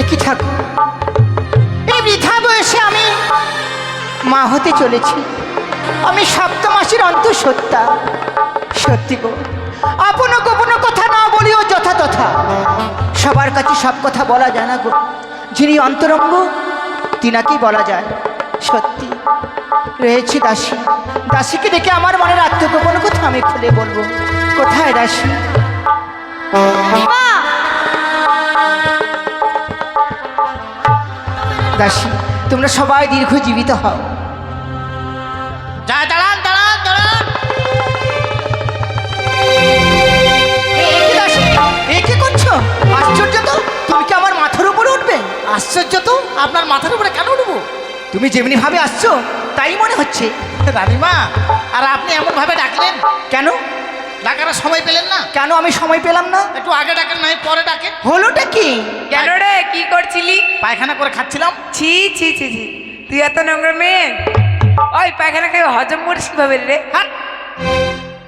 কি ঠাকুর, এই বৃথা বয়সে আমি মা হতে চলেছি। আমি সপ্তমাসের অন্তঃসত্ত্বা। সত্যি গো, আপন গোপন কথা না বলিও যথাতথা। সবার কাছে সব কথা বলা যায় না গো। যিনি অন্তরঙ্গ তিনাকেই বলা যায়। সত্যি রয়েছে দাসী, দাসীকে দেখে আমার মনের আত্মগোপন কথা আমি খুলে বলবো। কোথায় দাসী? দাসী, তোমরা সবাই দীর্ঘজীবিত হও। দাঁড়ান দাঁড়ান দাঁড়ান। দাসী, এ কি করছো? আশ্চর্য তো, তুমি কি আমার মাথার উপরে উঠবে? আশ্চর্য তো, আপনার মাথার উপরে কেন উঠবো? তুমি যেমনি ভাবে আসছো তাই মনে হচ্ছে। রানীমা, আর আপনি এমন ভাবে ডাকলেন কেন? ডাকার সময় পেলেন না? কেন আমি সময় পেলাম না? একটু আগে ডাকেন, নাই পরে ডাকেন। হলোটা কি? কেন রে, কি করছিলি? পায়খানা করে খাচ্ছিলাম। ছি ছি ছি ছি, তুই এত নোংরা মেয়ে। ওই পায়খানা খেয়ে হজম করিস কিভাবে রে? হাট!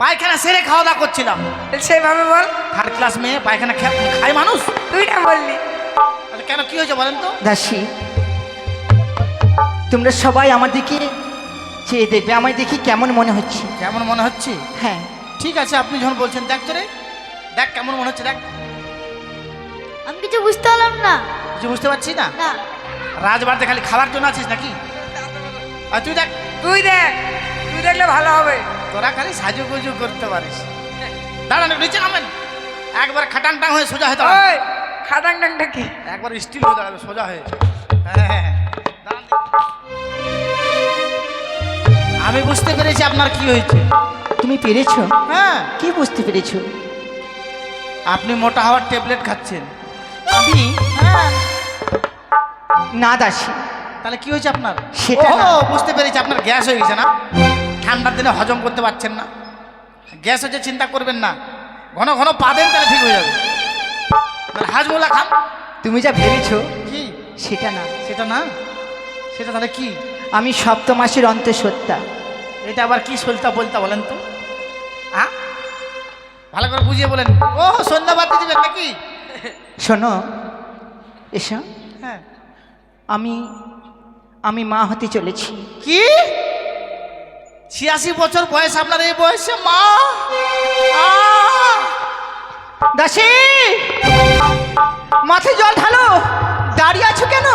পায়খানা সেরে খাওয়া দাওয়া করছিলাম। সেভাবে বল। থার্ড ক্লাস মেয়ে পায়খানা খায় মানুষ? তুই না বললি? আচ্ছা, কেন কি হয়েছে বলেন তো? দাসী, তোমরা সবাই আমার দিকে চেয়ে দেখবে, আমায় দেখি কেমন মনে হচ্ছে। কেমন মনে হচ্ছে? হ্যাঁ, ঠিক আছে, আপনি যখন বলছেন দেখ তো রে, দেখ কেমন মনে হচ্ছে, দেখ। আমি কিছু বুঝতে পারলাম না। কিছু বুঝতে পারছি না? না, রাজবাড়িতে খালি খাবার জন্য আছিস নাকি? আর তুই দেখ, তুই দেখ, তুই দেখলে ভালো হবে। তোরা খালি সাজুগুজু করতে পারিস। দাঁড়ান, নিচে নামেন। একবার খাটাং টাং হয়ে সোজা হয়ে দাঁড়ান। ওই খাটাং টাংটা কি? একবার স্টিল হয়ে দাঁড়াবে সোজা হয়ে। হ্যাঁ, হ্যাঁ, দাঁড়ান। আমি বুঝতে পেরেছি আপনার কি হয়েছে। তুমি পেরেছো? হ্যাঁ, কি বুঝতে পেরেছো? আপনি মোটা হওয়ার ট্যাবলেট খাচ্ছেন। আমি? হ্যাঁ। না দাসী, তাহলে কি হয়েছে আপনার? সেটা না। ও, বুঝতে পেরেছি, আপনার গ্যাস হয়ে গেছে না? ঠান্ডার দিনে হজম করতে পারছেন না। গ্যাস হচ্ছে, চিন্তা করবেন না, ঘন ঘন পা দেন, তাহলে ঠিক হয়ে যাবে। তাহলে হাজমোলা খান। তুমি যা ভেবেছো কি? সেটা না। সেটা না? সেটা তাহলে কি? আমি সপ্তমাসের অন্তঃসত্ত্বা। এটা আবার কি সলতা বলতা বলেন তো? হ্যাঁ, ভালো করে বুঝিয়ে বলেন। ও, সন্ধ্যাবাতি দিবেন নাকি? শোনো, এসো। হ্যাঁ। আমি মা হতে চলেছি। কি? 86 বছর বয়স আপনার, এই বয়সে মা? দাসী, মাথায় জল ঢালো। দাঁড়িয়ে আছো কেন?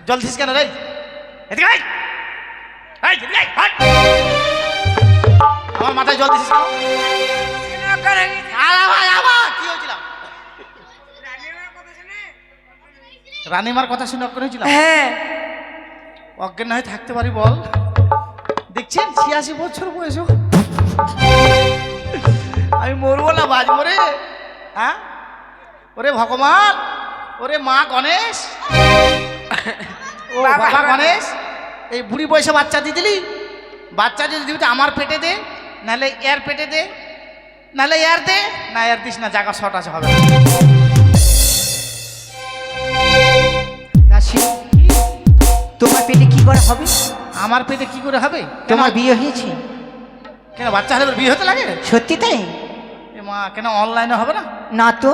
জল দিস কেন রে? এদিকে আয়। এই, এদিকে আয়, হাট। আমার মাথায় জল দিছিস কেন? কি হয়েছিল? রানীমার কথা শুনে অজ্ঞান হয়েছিল? হ্যাঁ, অজ্ঞান হয়ে থাকতে পারি বল? দেখছেন 86 বছর বয়স, আমি মরবো না বাঁচবো রে? হ্যাঁ, ওরে ভগবান, ওরে মা গণেশ, ও বাবা গণেশ, এই বুড়ি বয়সে বাচ্চা দিয়ে দিলি। বাচ্চা যদি দিবি আমার পেটে দে, নাহলে এর পেটে দে, নাহলে এর দে। না, এর দিস না, জায়গা শর্ট আছে, হবে না। দাসী, তোমার পেটে কি করে হবে? আমার পেটে কি করে হবে? তোমার বিয়ে হয়েছে? কেন, বাচ্চা হলে বিয়ে হতে লাগে? সত্যি তাই? এ মা, কেন অনলাইনে হবে না? না তো।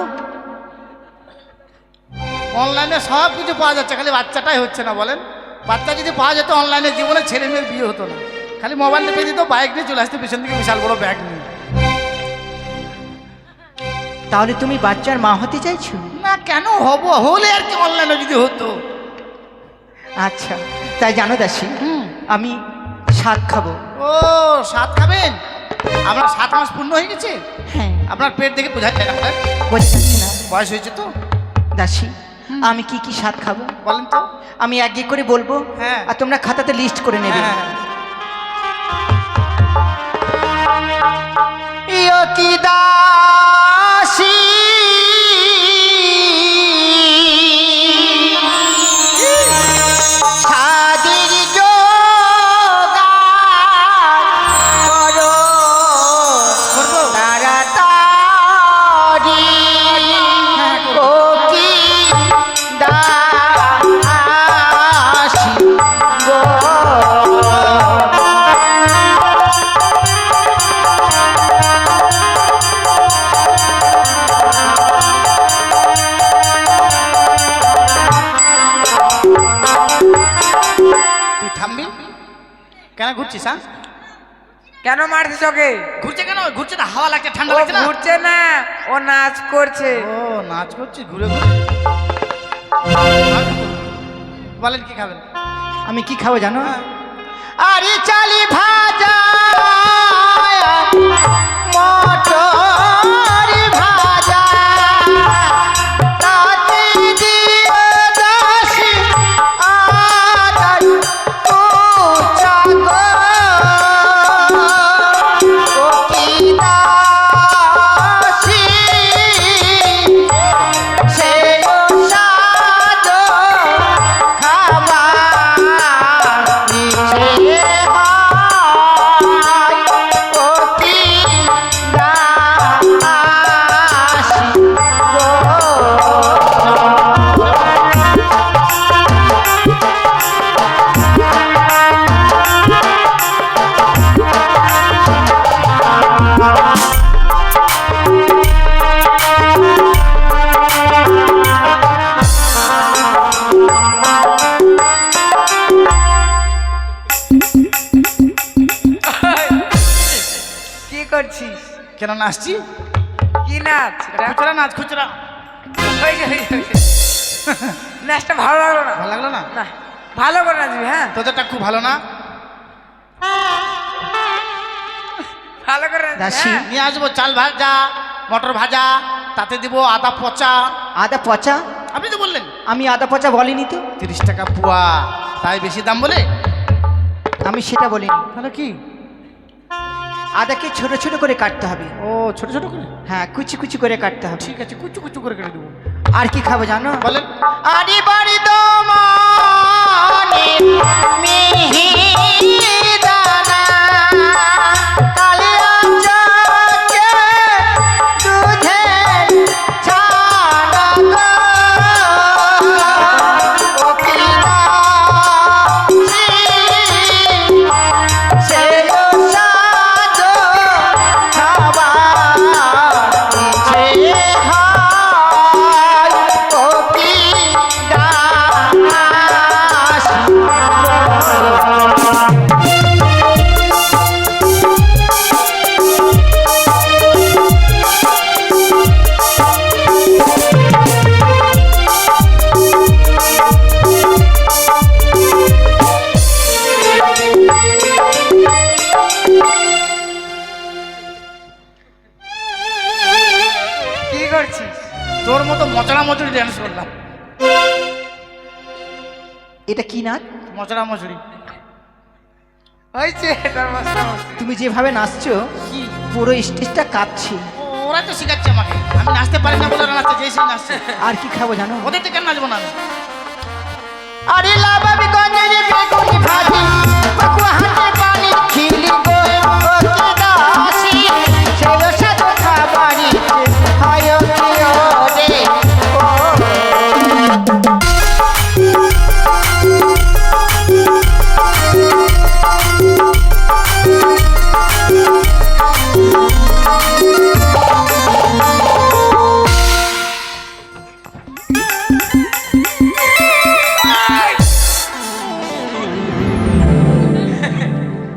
অনলাইনে সব কিছু পাওয়া যাচ্ছে, খালি বাচ্চাটাই হচ্ছে না বলেন। বাচ্চা যদি পাওয়া যেত অনলাইনে, জীবনে ছেলে মেয়ের বিয়ে হতো না। খালি মোবাইল পেয়ে দিত, বাইক নিয়ে চলে আসতো, পিছন থেকে বিশাল বড় ব্যাগ নিয়ে। তাহলে তুমি বাচ্চার মা হতে চাইছো? না, কেন হব? হলে আর কি, অনলাইনে যদি হতো। আচ্ছা, তাই জানো দাসী, আমি শাক খাবো। ও, 7 খাবেন? আপনার 7 মাস পূর্ণ হয়ে গেছে? হ্যাঁ, আপনার পেট দেখে বোঝা যায় না। বুঝতে পারছি না বয়স হয়েছে তো। দাসী, আমি কি কি স্বাদ খাবো বলেন তো। আমি এক করে বলবো, হ্যাঁ। আর তোমরা খাতাতে লিস্ট করে নেবে। হ্যাঁ। ইয়ো কি দাসী, স্বাদের জোগাড় করো তাড়াতাড়ি। ও কি দাসী গো, কেন ঘুরছিস হ্যাঁ? কেন মারছিস ওকে? ঘুরছে কেন? ঘুরছে না, হাওয়া লাগছে, ঠান্ডা ও লাগছে না? ঘুরছে না, ও নাচ করছে। ও নাচ করছিস ঘুরে ঘুরে। বলেন কি খাবেন? আমি কি খাবো জানো? আরে চালি ভাজা মটর ভাজা তাতে দিয়ে দাসি আদার কুচা গো ও কি দাসি সে সাজো খাবার নিচে হয় অতি দাসী গো। কি করছিস? কেন নাচছি? কি নাচ এটা? খুচরা নাচ, খুচরা। হয়েছে, হয়েছে, হয়েছে। নাচটা ভালো লাগলো না। ভালো লাগলো না? না, ভালো করে নাচবি। হ্যাঁ, তোদেরটা খুব ভালো না? ভালো করে নাচবি। দাসী। হ্যাঁ। নিয়ে আসবো চাল ভাজা, মটর ভাজা, তাতে দিব আদা পচা। আদা পচা? আপনি তো বললেন আমি আদা পচা বলিনি তো। 30 টাকা পুয়া, তাই বেশি দাম বলে? আমি সেটা বলিনি। তাহলে কি? আদাকে ছোট ছোট করে কাটতে হবে। ও ছোট ছোট করে? হ্যাঁ, কুচি কুচি করে কাটতে হবে। ঠিক আছে, কুচু কুচু করে কেটে দেবো। আর কি খাবো জানো? বলেন। আরে বাড়ি দমানে মিহিদানা কালিয়া চাকে দুধে ছানা গো ও কি দাসী সে সাজো খাবার নিচে হয় ও কি দাসী। কি করছিস? তোর মতো মচড়া মচড়ি ড্যান্স করলাম। এটা কি নাচ? মচড়া মচড়ি। হয়েছে, তোর মাস্টার মাস্টার। তুমি যেভাবে নাচছো কি? পুরো স্টেজটা কাঁপছে। ওরা তো শিখাচ্ছে আমাকে, আমি নাচতে পারি না বলে ওরা নাচতে, যেই সেই নাচছে। আর কি খাবো জানো? ওদের থেকে নাচবো না আমি। আরে লাভাবি গঞ্জের বেগুনি ভাজি বকুয়া হাতে পানি খিলি গো ও কি দাসী সেও সাধু খাবারি হয় কি রে ও।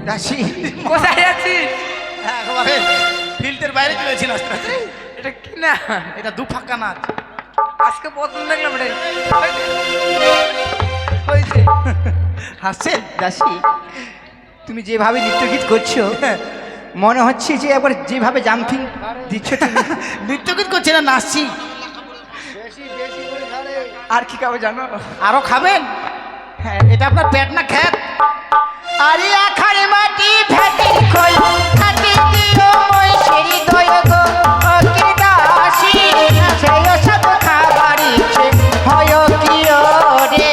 দাসী কোথায় যাচ্ছিস? একেবারে ফিল্ডের বাইরে চলেছি নাচতে নাচতে। এটা কি না? এটা দু ফাঁকা নাচ। আজকে প্রথম দেখলাম রে। হয়েছে। হাসছেন দাসী? তুমি যেভাবে নৃত্যগীত করছো মনে হচ্ছে যে একবার যেভাবে জাম্পিং দিচ্ছ তুমি। নৃত্যগীত করছে না, নাচছি। আর কি খাবো জানো? আরো খাবেন? হ্যাঁ, এটা আপনার পেট না খ্যাত? আরে আখার মাটি ভেটির খই খাটি দিও মই সেরি দয় গো ও কি দাসী সেই সব খাবারই হয় কি রে।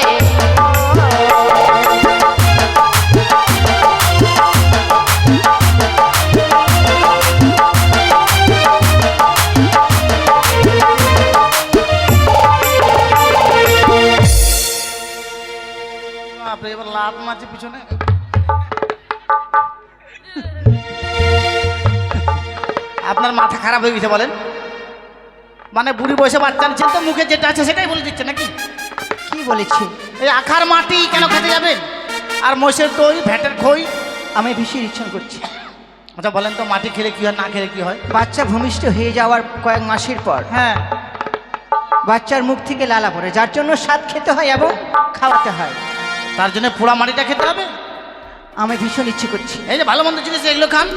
আপনি এবার লাভ মারছে পিছনে। আপনার মাথা খারাপ হয়ে গেছে বলেন? মানে বুড়ি বয়সে বাচ্চা নিচ্ছেন তো, মুখে যেটা আছে সেটাই বলে দিচ্ছে নাকি? কি বলেছি? এই আখার মাটি কেন খেতে যাবেন? আর মোষের দই, ভ্যাটের খই, আমি ভীষণ ইচ্ছা করছি। আচ্ছা বলেন তো, মাটি খেলে কি হয়, না খেলে কি হয়? বাচ্চা ভূমিষ্ঠ হয়ে যাওয়ার কয়েক মাসের পর হ্যাঁ, বাচ্চার মুখ থেকে লালা পড়ে, যার জন্য স্বাদ খেতে হয় এবং খাওয়াতে হয়। তার জন্য পোড়া মাটিটা খেতে হবে। আমি ভীষণ ইচ্ছে করছি। এই যে ভালো মন্দ জিনিস এগুলো খান,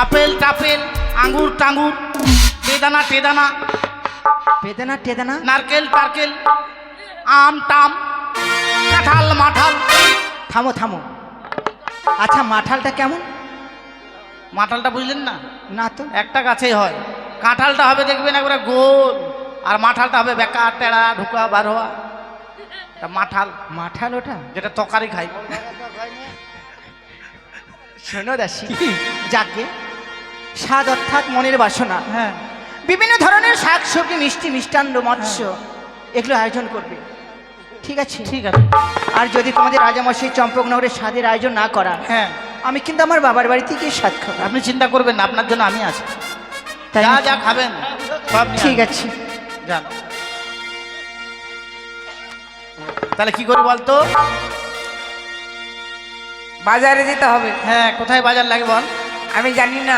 আপেল টাপেল, আঙ্গুর টাঙ্গুর, টেদানা টেদানা, বেদানা টেদানা, নারকেল টারকেল, আম টাম, কাঁঠাল মাঠাল। থামো থামো। আচ্ছা মাঠালটা কেমন? মাঠালটা বুঝলেন না? না তো। একটা গাছেই হয়। কাঁঠালটা হবে দেখবেন একবারে গোল, আর মাঠালটা হবে বেকার টেড়া ঢুকা বার হওয়া। মাঠাল, মাঠাল ওটা? যেটা তরকারি খাই। শোনো দাসী, যাকে স্বাদ অর্থাৎ মনের বাসনা, হ্যাঁ, বিভিন্ন ধরনের শাক সবজি, মিষ্টি মিষ্টান্ন, মৎস্য এগুলো আয়োজন করবে, ঠিক আছে? ঠিক আছে। আর যদি তোমাদের রাজামশাই চম্পকনগরের স্বাদের আয়োজন না করা, হ্যাঁ, আমি কিন্তু আমার বাবার বাড়িতে গিয়ে স্বাদ খাবো। আপনি চিন্তা করবেন না, আপনার জন্য আমি আছি। তাই যা নাকি? যা খাবেন সব নিয়ে ঠিক আসবেন। আছে। যান। তাহলে কি করি বলতো? বাজারে যেতে হবে। হ্যাঁ, কোথায় বাজার লাগে বল? আমি জানি না।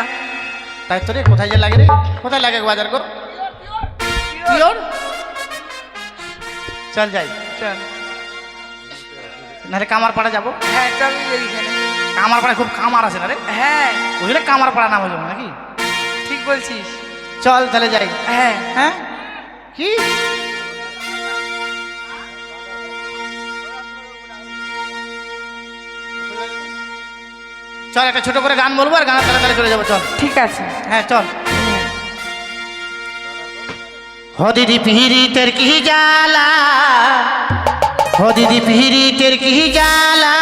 তাই তো রে, কোথায় যে লাগে রে? কোথায় লাগে বাজার কর? পিওর? চল যাই, চল। নাহলে কামারপাড়া যাবো। হ্যাঁ চল এইখানে। কামারপাড়ায় খুব কামার আছে না রে? হ্যাঁ বুঝলে কামারপাড়া নাম হয়ে যাবো নাকি? ঠিক বলছিস। চল তাহলে যাই। হ্যাঁ হ্যাঁ, কি চল, একটা ছোট করে গান বলবো আর গানের তালে তালে চলে যাবো। চল। ঠিক আছে। হ্যাঁ চল। हो दीदी पीरीतेर की जाला, हो दीदी पीरीतेर की जाला,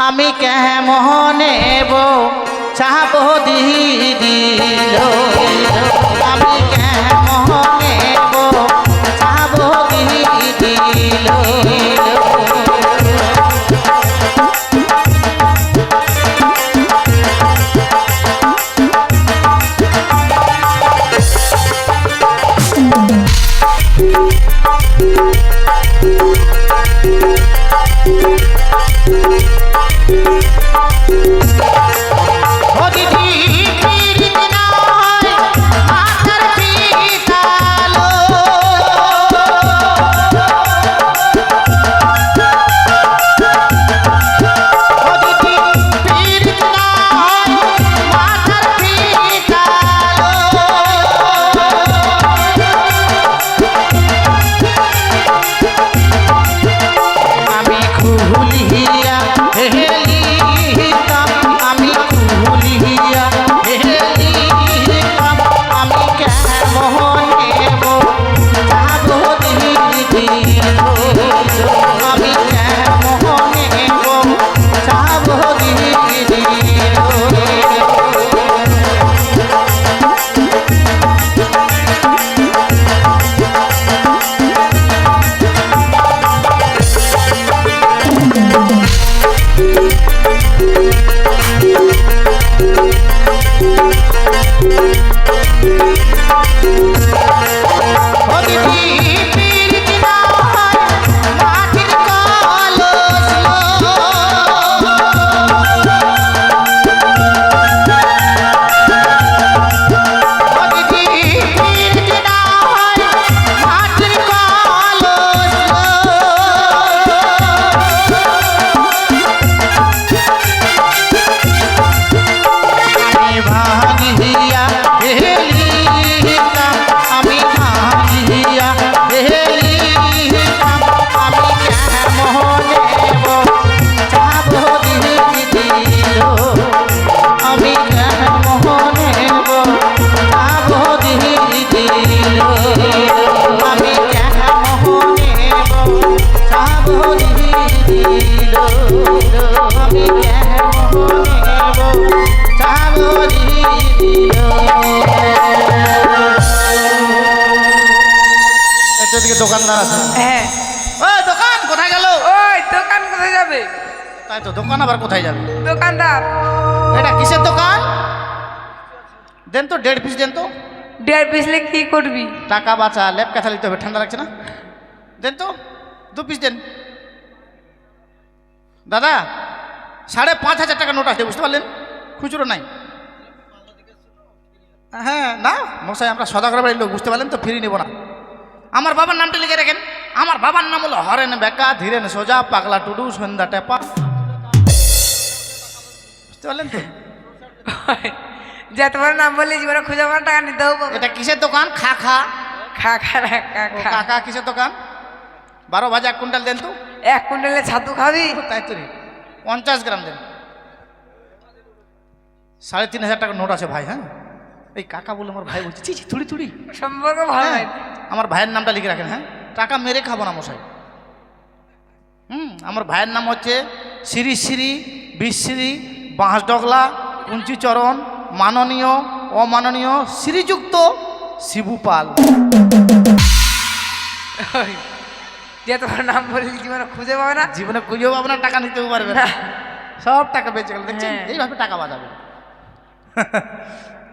আমি কেমনে বো চাবো দিদি লো, আমি কেমনে বো চাবো দিদি লো। ও দিদি পীরিত নয় মাথার পিতালো, ও দিদি পীরিত নয় মাথার পিতালো, আমি খুলিয়া হেলিতাম, আমি খুলিয়া হেলিতাম, আমি কেমনে বো যাবো দিদি লো, আমি কেমনে বো যাবো দিদি লো। ও দিদি পীরিত নয় মাটির কলস লো, ও দিদি পীরিত নয় মাটির কলস লো, আমি ভাঙিয়া হেলিতাম, আমি ভাঙিয়া হেলিতাম, আমি কেমনে বো যাবো দিদি লো, আমি কেমনে বো যাবো দিদি লো, আমি কেমনে বো যাবো দিদি লো, আমি কেমনে বো যাবো দিদি লো। এদিকে দোকানদার আছে। হ্যাঁ ওই দোকান কোথায় গেল? ওই দোকান কোথায় যাবে? তাই তো, দোকান আবার কোথায় যাবে? দোকানদার। এটা কিসের দোকান? দেন তো 1.5 পিস দেন তো। 1.5 পিসলে কি করবি? টাকা বাঁচা, লেপ কাঁথা নিতে হবে, ঠান্ডা লাগছে না। দেন তো 2 পিস দেন। দাদা 5,500 টাকা নোট আছে, বুঝতে পারলেন? খুচরো নাই। হ্যাঁ না মশাই, আমরা সদাগর বাড়ির লোক, বুঝতে পারলেন তো, ফ্রি নেব না। আমার বাবার নামটা লিখে রাখেন। আমার বাবার নাম হলো হরেন বেকা, ধীরেন সোজা, পাগলা টুডু, সন্ধ্যা টেপা। বুঝতে পারলেন তো? যে তোমার নাম বললে জীবনে খুঁজে আমার টাকা নিতেও পাবো। এটা কিসের দোকান? খা খা খা খা না, খা ও খা। কাকা, কিসের দোকান? 12 ভাজা 1 কুইন্টাল দেন তো। 1 কুইন্টালে ছাতু খাবি? তাই তো রে, 50 গ্রাম দেন। 3,500 টাকার নোট আছে ভাই। হ্যাঁ, এই কাকা বলে আমার ভাই বলছে, চিচি থুড়ি থুড়ি সম্পর্ক ভালো হ্যাঁ, হয়। আমার ভাইয়ের নামটা লিখে রাখেন। হ্যাঁ, টাকা মেরে খাবো না মশাই। আমার ভাইয়ের নাম হচ্ছে শ্রী শ্রী বিশ্রী বাঁশডগলা কুঞ্চিচরণ মাননীয় অমাননীয় শ্রীযুক্ত শিবুপাল। যে তোমার নাম বললে জীবনে খুঁজে পাবে না। জীবনে খুঁজেও পাবো না, টাকা নিতেও পারবে না, সব টাকা বেঁচে গেল। দেখছেন, হ্যাঁ। এইভাবে টাকা বাঁচাবে।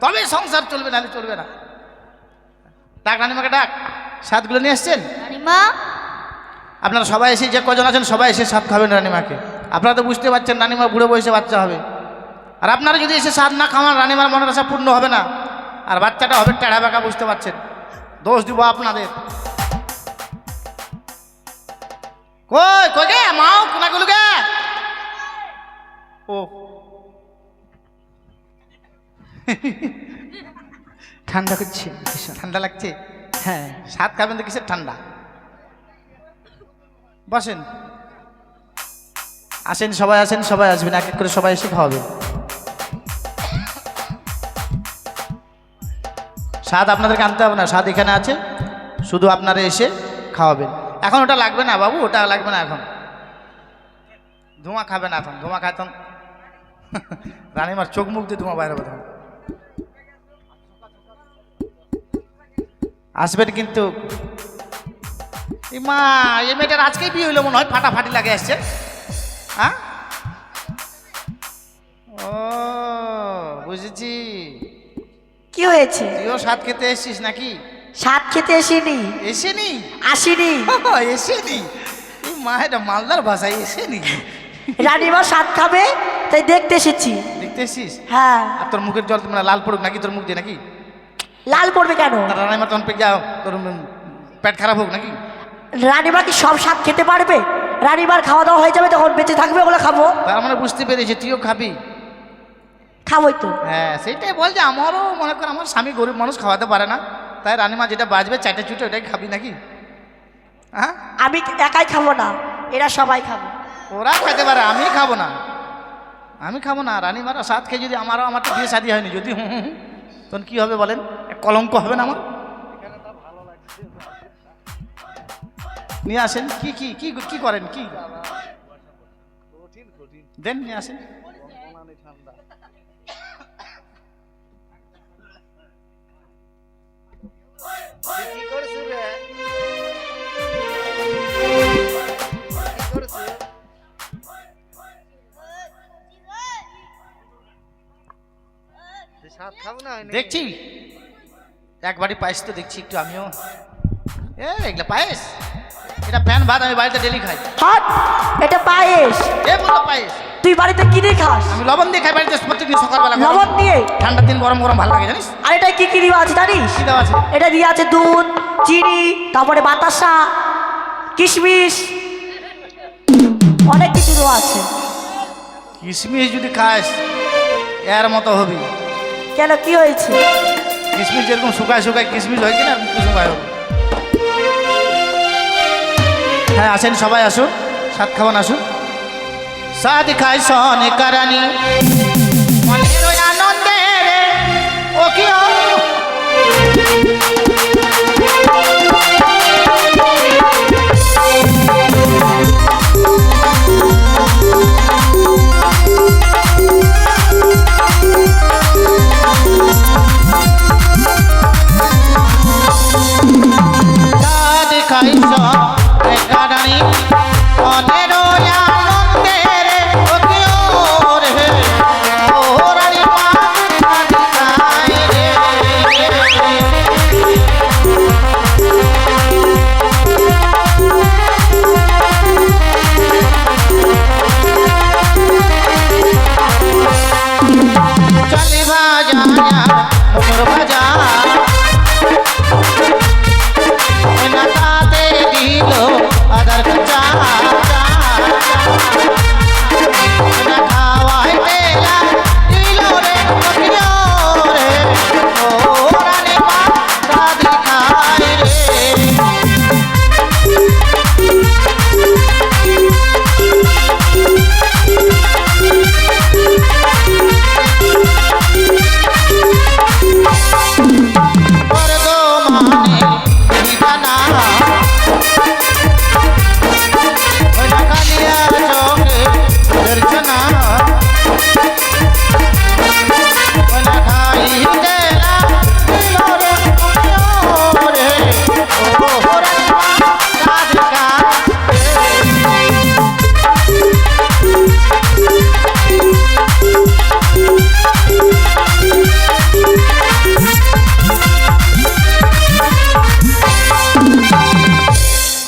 তবে সংসার চলবে, নাহলে চলবে না। ডাক রানিমাকে ডাক, সাতগুলো নিয়ে এসছেন। রানীমা, আপনারা সবাই এসে, যে কজন আছেন সবাই এসে সাত খাবেন রানিমাকে। আপনারা তো বুঝতে পারছেন রানিমা বুড়ো বয়সে বাচ্চা হবে, আর আপনারা যদি এসে সাত না খাওয়ান রানিমার মনের আশা পূর্ণ হবে না, আর বাচ্চাটা হবে টেড়া বেঁকা। বুঝতে পারছেন? দোষ দিব আপনাদের। কই কই গে মাও কোনাগুলো গে? ও ঠান্ডা করছে, ঠান্ডা লাগছে? হ্যাঁ। সাত খাবেন তো কিসের ঠান্ডা? বসেন, আসেন সবাই, আসেন সবাই, আসবেন এক এক করে সবাই এসে খাওয়াবেন। স্বাদ আপনাদেরকে আনতে হবে না, স্বাদ এখানে আছে, শুধু আপনারা এসে খাওয়াবেন। এখন ওটা লাগবে না বাবু, ওটা লাগবে না এখন। ধোঁয়া খাবে না এখন, ধোঁয়া খায় তখন রানিমার চোখ মুখ দিয়ে ধোঁয়া বাইরে হবে তখন। আসবেন কিন্তু। মা, এই মেয়েটার আজকেই বিয়ে হইলো মনে হয়, ফাটাফাটি লাগে আসছে। হ্যাঁ, ও বুঝেছি, কি হয়েছে? তুইও স্বাদ খেতে এসছিস নাকি? স্বাদ খেতে এসেনি, এসেনি? আসিনি। এসেনি? এই মা, এটা মালদার ভাষায় এসেনি। রানীমা স্বাদ খাবে তাই দেখতে এসেছি। দেখতে এসছিস? হ্যাঁ। আর তোর মুখের জল মানে লাল পড়ুক নাকি তোর মুখ দিয়ে নাকি? লাল পড়বে কেন? তার রানিমা তখন পেয়ে যাও, তোর পেট খারাপ হোক নাকি? রানীমা কি সব স্বাদ খেতে পারবে? রানীমার খাওয়া দাওয়া হয়ে যাবে, তখন বেঁচে থাকবে, ওগুলো খাবো। তার মানে বুঝতে পেরেছি তুইও খাবি। খাবোই তো। হ্যাঁ, সেইটাই বল যে আমারও মনে কর আমার স্বামী গরিব মানুষ, খাওয়াতে পারে না, তাই রানিমা যেটা বাজবে চাটে চুটে ওটাই খাবি নাকি? হ্যাঁ, আমি একাই খাবো না, এরা সবাই খাবো। ওরা খেতে পারে, আমি খাবো না। আমি খাবো না। রানিমারা সাত খেয়ে যদি আমারও, আমার তো বিয়ে শাদী হয়নি, যদি তখন কী হবে বলেন? এক কলঙ্ক হবে না আমার? নিয়ে আসেন। কি কি কি কি করেন? কি দেন, নিয়ে আসেন। দেখছি এক বাড়ি পায়েস তো দেখছি একটু, আমিও এগুলা পায়েস, এটা প্যান ভাত আমি বাড়িতে ডেলি খাই। হাট, এটা পায়েস। বললো পায়েস? তুই বাড়িতে কিনে খাস? আমি লবণ দিয়ে খাই বাড়িতে প্রত্যেকদিন সকালবেলা। লবণ দিয়ে? ঠান্ডার দিন গরম গরম ভালো লাগে জানিস? আর এটা কি কি দেওয়া আছে জানিস? কি দেওয়া আছে? এটা দিয়ে আছে দুধ, চিনি, তারপরে বাতাসা, কিশমিশ, অনেক কিছু দেওয়া আছে। কিশমিশ যদি খাস এর মতো হবি। কেন, কি হয়েছে? কিশমিশ যেরকম শুকায় শুকায় কিশমিশ হয় কিনা শুকায় হবে। হ্যাঁ, আসেন সবাই, আসুন, সাত খাওয়ান আসুন। সাদ খাই সনে কারানি মনের ওই আনন্দে ও কি সাদ খাই সনে কারানি মনের ওই আনন্দে ও কি রে ও রানী মা খাই রে।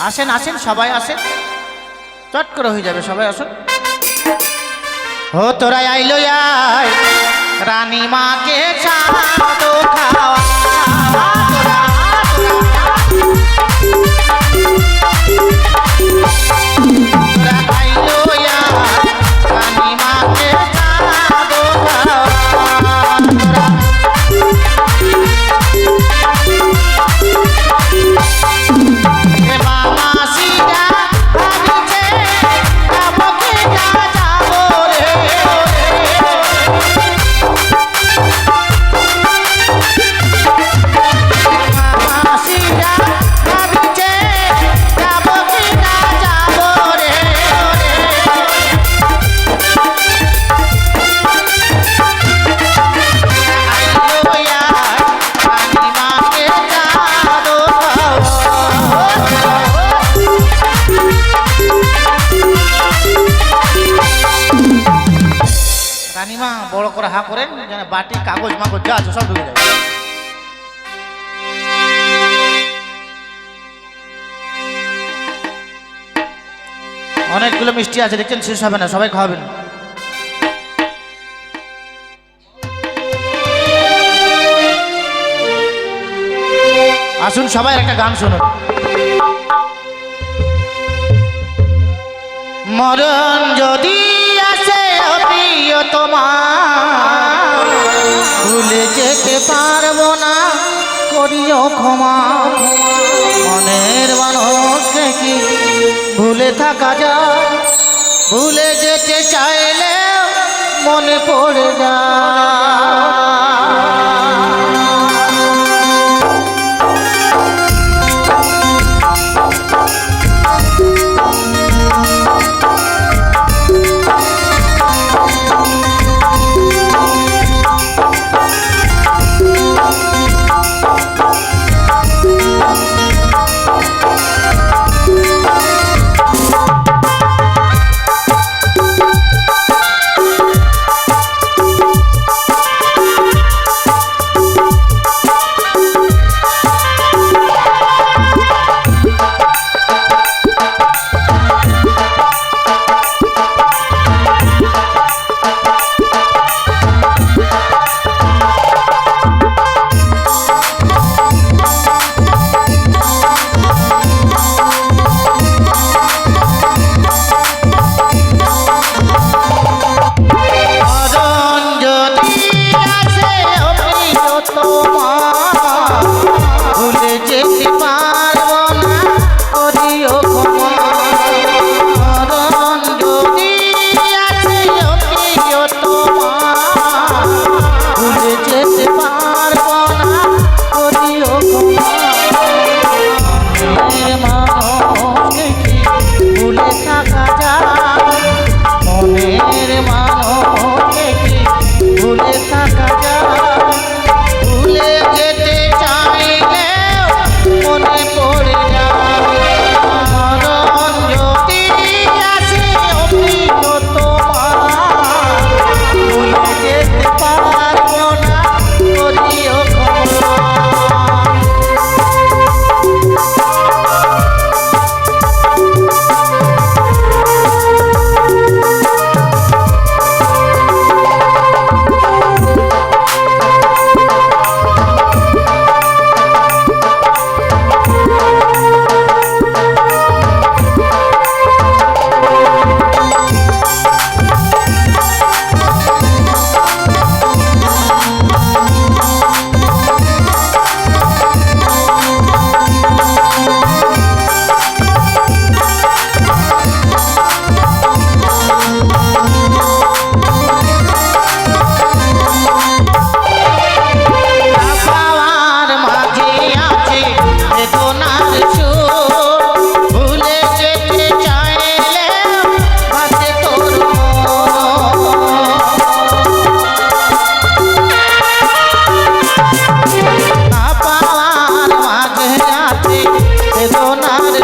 আসেন আসেন সবাই আসেন, চট করে হয়ে যাবে, সবাই আসুন। ও তোরা আইলো আয় রানী মাকে চা তো খাওয়া, তোরা আইলো আয় রানী মাকে চা তো খাওয়া, মামা সিরা ভাবিছে যাবকে না যাবো রে, মামা সিরা ভাবিছে যাবকে না যাবো রে, আইলো রানী মাকে যাবো রানীমা বড় করে হা করেন যেন বাটি কাগজ মাগজ যা আছে সব ঢুকে যাবে। অনেকগুলো মিষ্টি আছে দেখছেন, শেষ হবে না, সবাই খাওয়াবেন। আসুন সবাই একটা গান শুনুন। মরণ যদি আসে প্রিয় তোমার, ভুলে যেতে পারবো না, করিও ক্ষমা, মনের মানুষকে কি ভুলে থাকা যায়, ভুলে যেতে চাইলেও মনে পড়ে যায়। বেদনার